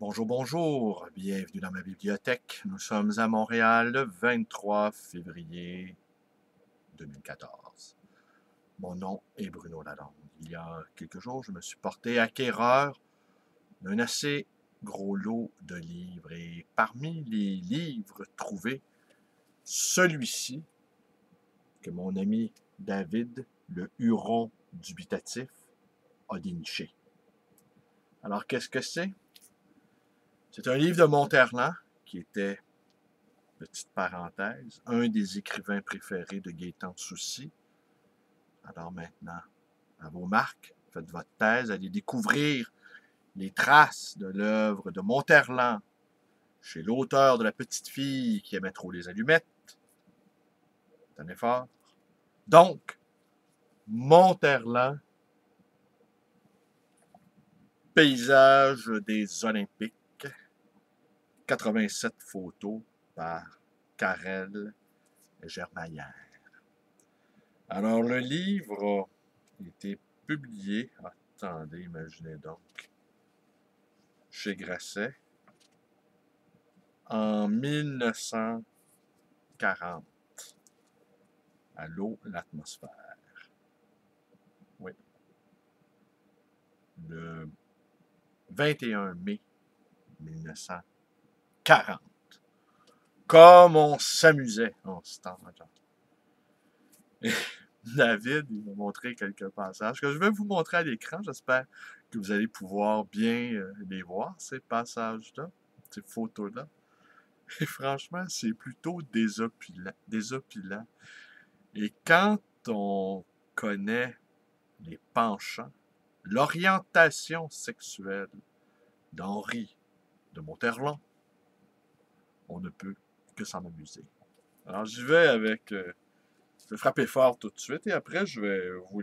Bonjour, bonjour, bienvenue dans ma bibliothèque. Nous sommes à Montréal le 23 février 2014. Mon nom est Bruno Lalonde. Il y a quelques jours, je me suis porté acquéreur d'un assez gros lot de livres et parmi les livres trouvés, celui-ci que mon ami David, le Huron dubitatif, a déniché. Alors, qu'est-ce que c'est? C'est un livre de Monterland qui était, petite parenthèse, un des écrivains préférés de Gaétan de Soucy. Alors maintenant, à vos marques, faites votre thèse, allez découvrir les traces de l'œuvre de Monterland chez l'auteur de La petite fille qui aimait trop les allumettes. C'est un effort. Donc, Monterland, paysage des Olympiques, 87 photos par Karel Germaillère. Alors, le livre a été publié, attendez, imaginez donc, chez Grasset, en 1940. À l'eau, l'atmosphère. Oui. Le 21 mai 1940. Comme on s'amusait en ce temps-là. Et David, il m'a montré quelques passages que je vais vous montrer à l'écran. J'espère que vous allez pouvoir bien les voir, ces passages-là, ces photos-là. Et franchement, c'est plutôt désopilant. Désopilant. Et quand on connaît les penchants, l'orientation sexuelle d'Henri de Monterland, on ne peut que s'en amuser. Alors j'y vais avec... je vais frapper fort tout de suite et après je vais vous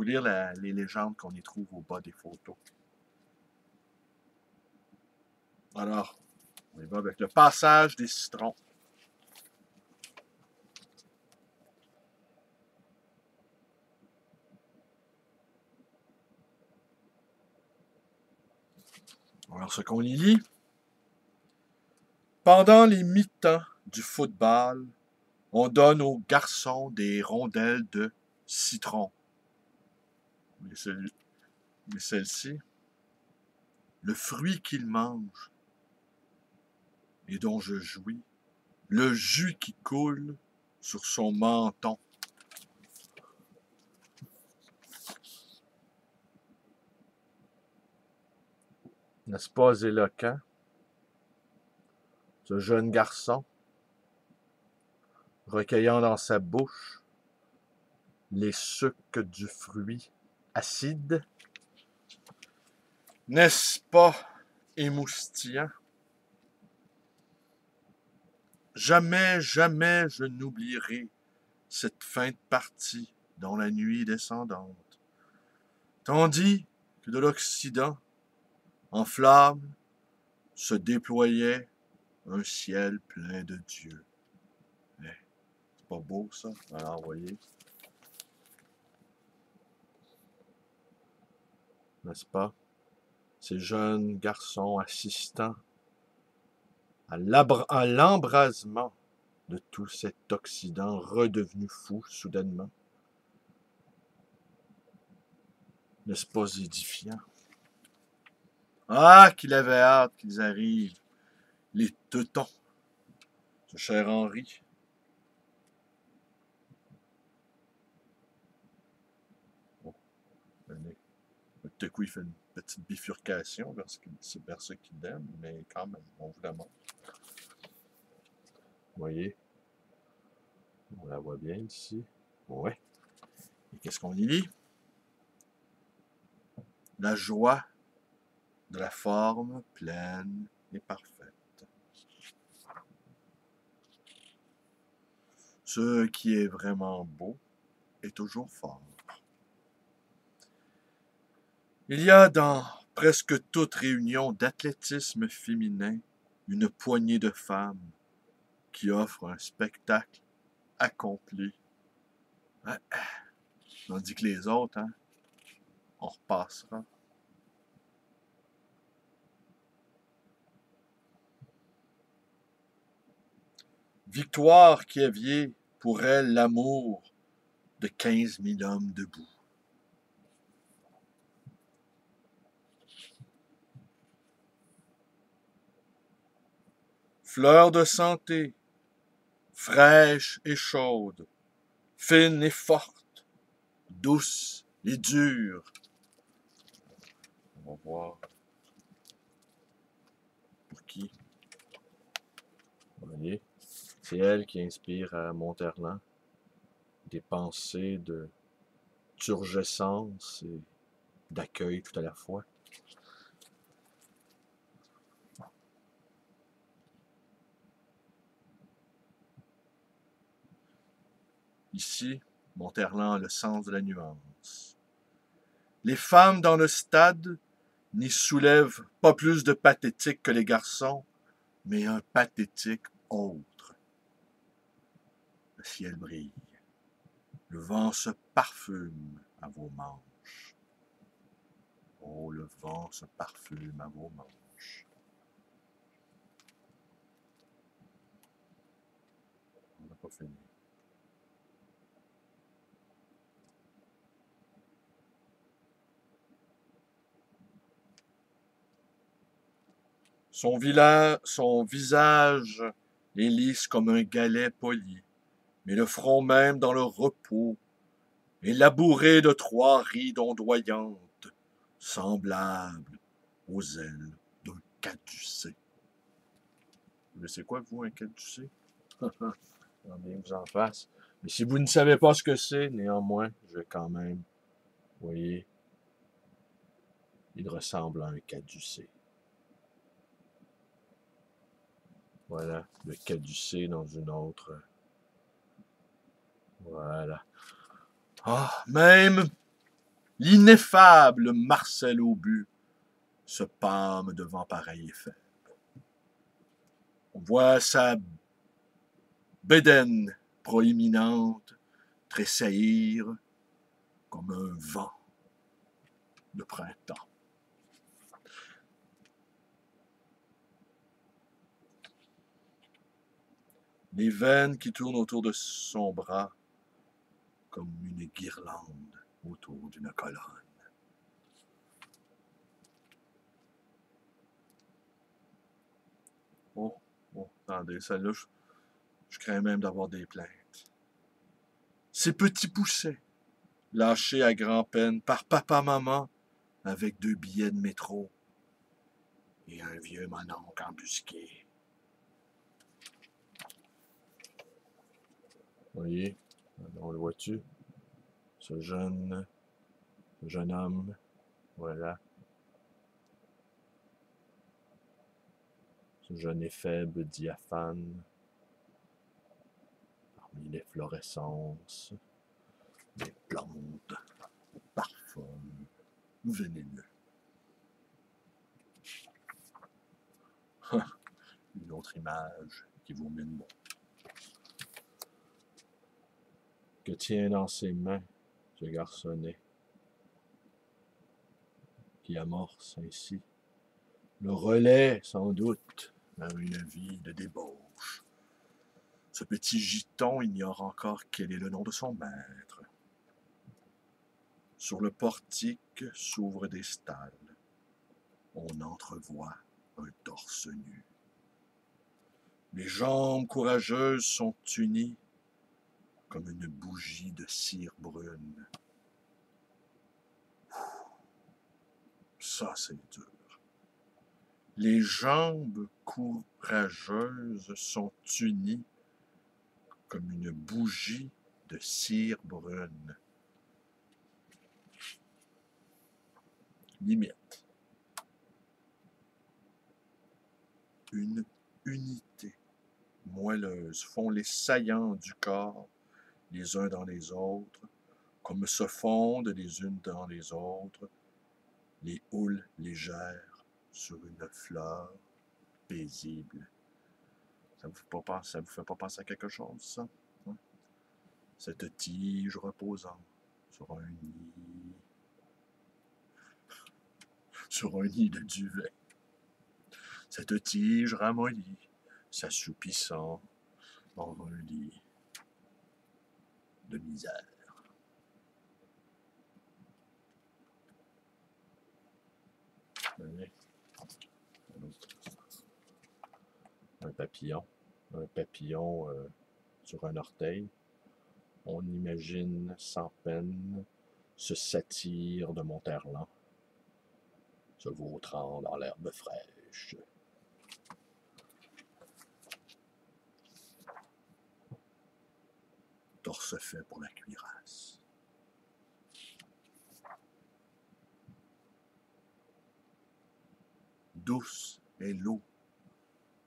lire, les légendes qu'on y trouve au bas des photos. Alors, on y va avec le passage des citrons. Alors ce qu'on y lit, pendant les mi-temps du football, on donne aux garçons des rondelles de citron. Mais celle-ci, le fruit qu'ils mangent et dont je jouis, le jus qui coule sur son menton. N'est-ce pas éloquent, ce jeune garçon, recueillant dans sa bouche les sucs du fruit acide? N'est-ce pas émoustillant? Jamais, jamais je n'oublierai cette fin de partie dans la nuit descendante, tandis que de l'Occident, en flammes, se déployait un ciel plein de Dieu. C'est pas beau, ça? Alors, voyez. N'est-ce pas? Ces jeunes garçons assistant à l'embrasement de tout cet Occident redevenu fou soudainement. N'est-ce pas édifiant? Ah, qu'il avait hâte qu'ils arrivent, les teutons, ce cher Henri. Oh, venez. Tout à coup, il fait une petite bifurcation vers ce qu'il aime, mais quand même, on vous la montre. Vous voyez? On la voit bien ici. Ouais. Et qu'est-ce qu'on y lit? La joie de la forme pleine et parfaite. Ce qui est vraiment beau est toujours fort. Il y a dans presque toute réunion d'athlétisme féminin une poignée de femmes qui offrent un spectacle accompli. Tandis que les autres, hein, on repassera. Victoire qui aviez pour elle l'amour de 15 000 hommes debout. Fleur de santé, fraîche et chaude, fine et forte, douce et dure. On va voir pour qui. Vous voyez, c'est elle qui inspire à Monterland des pensées de turgescence et d'accueil tout à la fois. Ici, Monterland a le sens de la nuance. Les femmes dans le stade n'y soulèvent pas plus de pathétique que les garçons, mais un pathétique autre. Le ciel brille. Le vent se parfume à vos manches. Oh, le vent se parfume à vos manches. On n'a pas fini. Son visage est lisse comme un galet poli, mais le front même dans le repos est labouré de 3 rides ondoyantes, semblables aux ailes d'un caducée. Vous savez quoi, vous, un caducée? J'en ai vous en face. Mais si vous ne savez pas ce que c'est, néanmoins, je vais quand même, vous voyez, il ressemble à un caducée. Voilà, le caducée dans une autre. Voilà. Ah, même l'ineffable Marcel Aubu se pâme devant pareil effet. On voit sa bédaine proéminente tressaillir comme un vent de printemps. Les veines qui tournent autour de son bras comme une guirlande autour d'une colonne. Oh, attendez, celle-là, je crains même d'avoir des plaintes. Ces petits poussets, lâchés à grand-peine par papa-maman avec 2 billets de métro et un vieux mononcle embusqué. Vous voyez, on le voit-tu? Ce jeune homme, voilà. Ce jeune éphèbe diaphane, parmi les florescences, des plantes, parfums vénéneux. Une autre image qui vous mène bon. Que tient dans ses mains ce garçonnet, qui amorce ainsi le relais, sans doute, à une vie de débauche. Ce petit giton ignore encore quel est le nom de son maître. Sur le portique s'ouvrent des stalles. On entrevoit un torse nu. Les jambes courageuses sont unies comme une bougie de cire brune. Ça, c'est dur. Les jambes courageuses sont unies comme une bougie de cire brune. Limite. Une unité moelleuse font les saillants du corps les uns dans les autres, comme se fondent les unes dans les autres les houles légères sur une fleur paisible. Ça vous fait pas penser à quelque chose, ça? Hein? Cette tige reposant sur un nid de duvet. Cette tige ramollie, s'assoupissant Dans un lit de misère. Un papillon. Un papillon sur un orteil. On imagine sans peine ce satyre de Monterland, se vautrant dans l'herbe fraîche. Torse fait pour la cuirasse. Douce est l'eau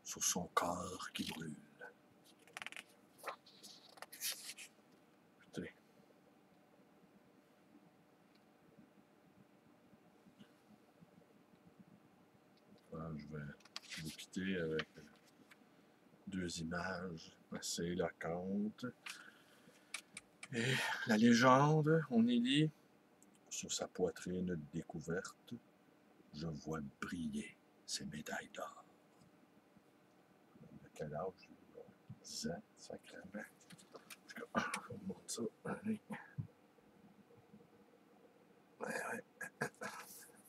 sur son corps qui brûle. Écoutez. Je vais vous quitter avec deux images assez éloquentes. Et la légende, on y lit, sur sa poitrine découverte, je vois briller ses médailles d'or. De quel âge? 10 ans, sacrément. Je vous montre ça. Allez. Ouais.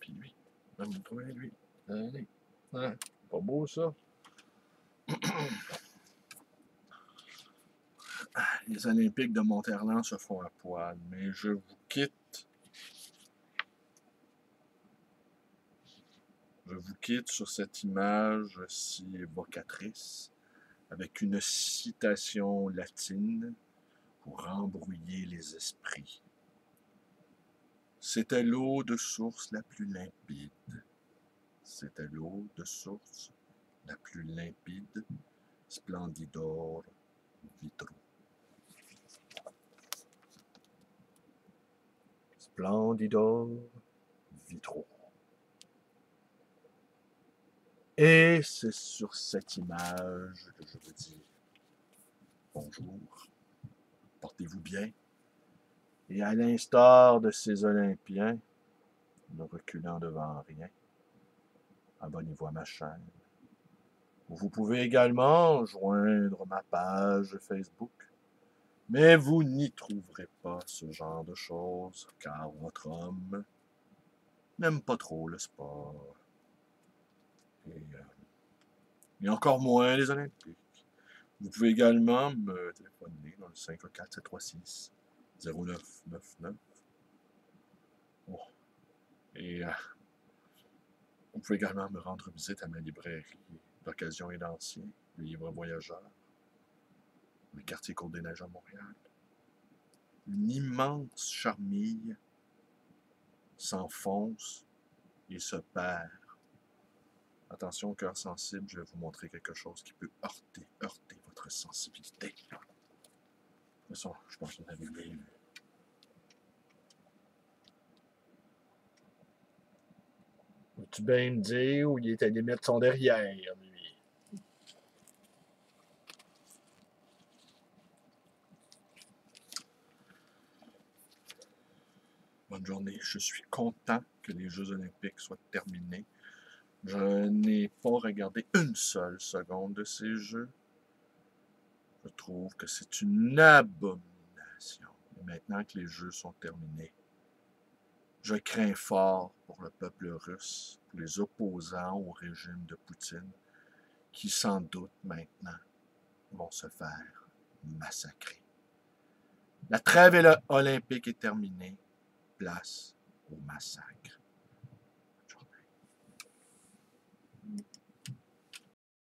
Puis lui, on va me trouver lui. Allez. Ouais. Pas beau ça? Les Olympiques de Monterland se font à poil, mais je vous quitte. Je vous quitte sur cette image si évocatrice, avec une citation latine pour embrouiller les esprits. C'était l'eau de source la plus limpide. C'était l'eau de source la plus limpide, Splendidor Vitro. Splendidor Vitro. Et c'est sur cette image que je vous dis bonjour, portez-vous bien. Et à l'instar de ces Olympiens, ne reculant devant rien, abonnez-vous à ma chaîne. Vous pouvez également joindre ma page Facebook, mais vous n'y trouverez pas ce genre de choses, car votre homme n'aime pas trop le sport. Et encore moins les Olympiques. Vous pouvez également me téléphoner dans le 514-736-0999. Oh. Et vous pouvez également me rendre visite à ma librairie d'occasion et d'ancien, le livre voyageur, le quartier Côte-des-Neiges à Montréal. Une immense charmille s'enfonce et se perd. Attention, cœur sensible, je vais vous montrer quelque chose qui peut heurter votre sensibilité. De toute façon, je pense que vous avez bien vu. Veux-tu bien me dire où il est allé mettre son derrière, lui? Bonne journée. Je suis content que les Jeux olympiques soient terminés. Je n'ai pas regardé une seule seconde de ces Jeux. Je trouve que c'est une abomination. Et maintenant que les Jeux sont terminés, je crains fort pour le peuple russe, pour les opposants au régime de Poutine, qui sans doute maintenant vont se faire massacrer. La trêve olympique est terminée. Place au massacre.